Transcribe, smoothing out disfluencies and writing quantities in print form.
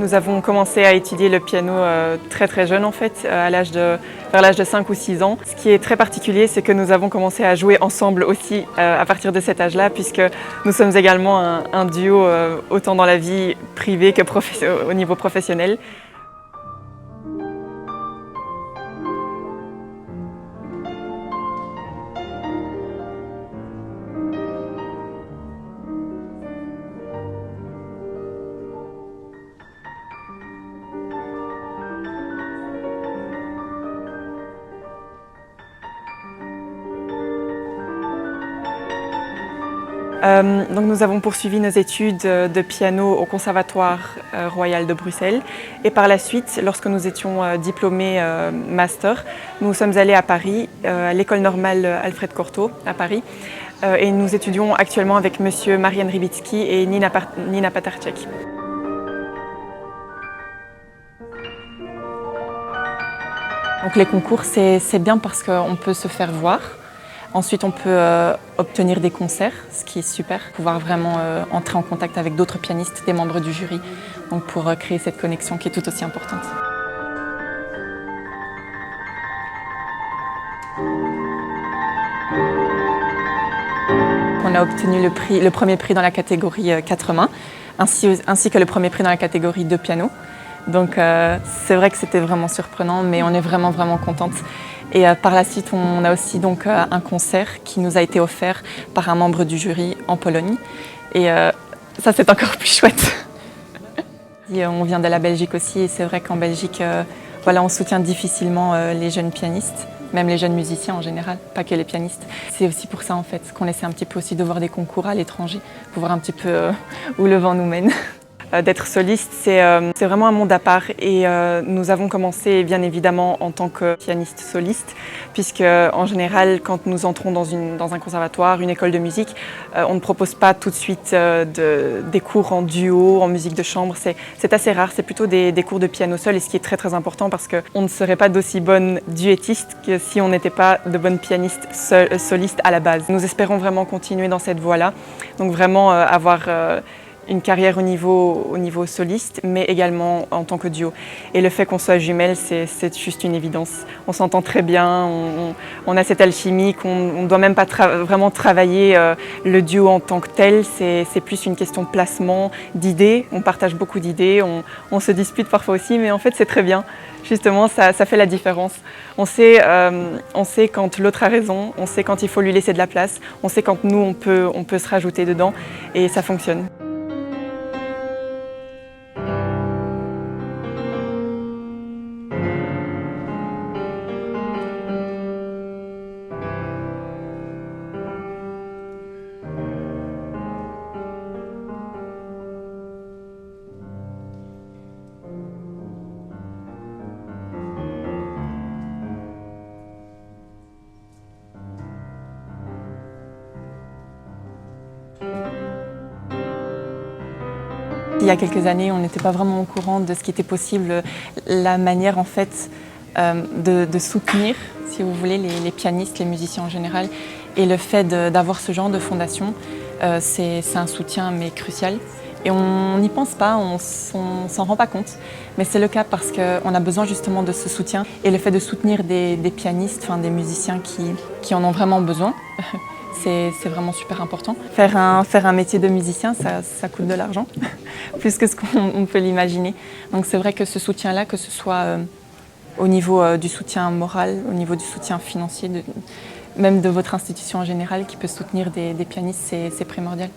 Nous avons commencé à étudier le piano très jeune en fait, vers l'âge de 5 ou 6 ans. Ce qui est très particulier, c'est que nous avons commencé à jouer ensemble aussi à partir de cet âge-là, puisque nous sommes également un duo autant dans la vie privée que au niveau professionnel. Donc nous avons poursuivi nos études de piano au Conservatoire royal de Bruxelles et par la suite, lorsque nous étions diplômés master, nous sommes allés à Paris, à l'école normale Alfred Cortot à Paris et nous étudions actuellement avec monsieur Marian Rybicki et Nina Patarczyk. Donc les concours, c'est bien parce qu'on peut se faire voir. Ensuite, on peut obtenir des concerts, ce qui est super, pouvoir vraiment entrer en contact avec d'autres pianistes, des membres du jury, donc pour créer cette connexion qui est tout aussi importante. On a obtenu le premier prix dans la catégorie 4 mains, ainsi que le premier prix dans la catégorie 2 piano. Donc c'est vrai que c'était vraiment surprenant, mais on est vraiment contente. Et par la suite, on a aussi donc un concert qui nous a été offert par un membre du jury en Pologne. Et ça, c'est encore plus chouette. Et on vient de la Belgique aussi, et c'est vrai qu'en Belgique, voilà, on soutient difficilement les jeunes pianistes, même les jeunes musiciens en général, pas que les pianistes. C'est aussi pour ça en fait qu'on essaie un petit peu aussi de voir des concours à l'étranger, pour voir un petit peu où le vent nous mène. D'être soliste, c'est vraiment un monde à part et nous avons commencé bien évidemment en tant que pianiste soliste puisque en général quand nous entrons dans un conservatoire, une école de musique, on ne propose pas tout de suite des cours en duo, en musique de chambre, c'est assez rare, c'est plutôt des cours de piano seul et ce qui est très important parce qu'on ne serait pas d'aussi bonnes duettistes que si on n'était pas de bonnes pianistes solistes à la base. Nous espérons vraiment continuer dans cette voie-là, donc vraiment avoir une carrière au niveau soliste, mais également en tant que duo. Et le fait qu'on soit jumelles, c'est juste une évidence. On s'entend très bien, on a cette alchimie qu'on ne doit même pas vraiment travailler le duo en tant que tel. C'est plus une question de placement, d'idées. On partage beaucoup d'idées, on se dispute parfois aussi, mais en fait c'est très bien. Justement, ça fait la différence. On sait quand l'autre a raison, on sait quand il faut lui laisser de la place, on sait quand nous, on peut se rajouter dedans et ça fonctionne. Il y a quelques années, on n'était pas vraiment au courant de ce qui était possible, la manière en fait de soutenir, si vous voulez, les pianistes, les musiciens en général. Et le fait d'avoir ce genre de fondation, c'est un soutien mais crucial. Et on n'y pense pas, on s'en rend pas compte. Mais c'est le cas parce qu'on a besoin justement de ce soutien. Et le fait de soutenir des pianistes, enfin des musiciens qui en ont vraiment besoin, c'est vraiment super important. Faire un métier de musicien, ça coûte de l'argent, plus que ce qu'on peut l'imaginer. Donc c'est vrai que ce soutien-là, que ce soit au niveau du soutien moral, au niveau du soutien financier, même de votre institution en général qui peut soutenir des pianistes, c'est primordial.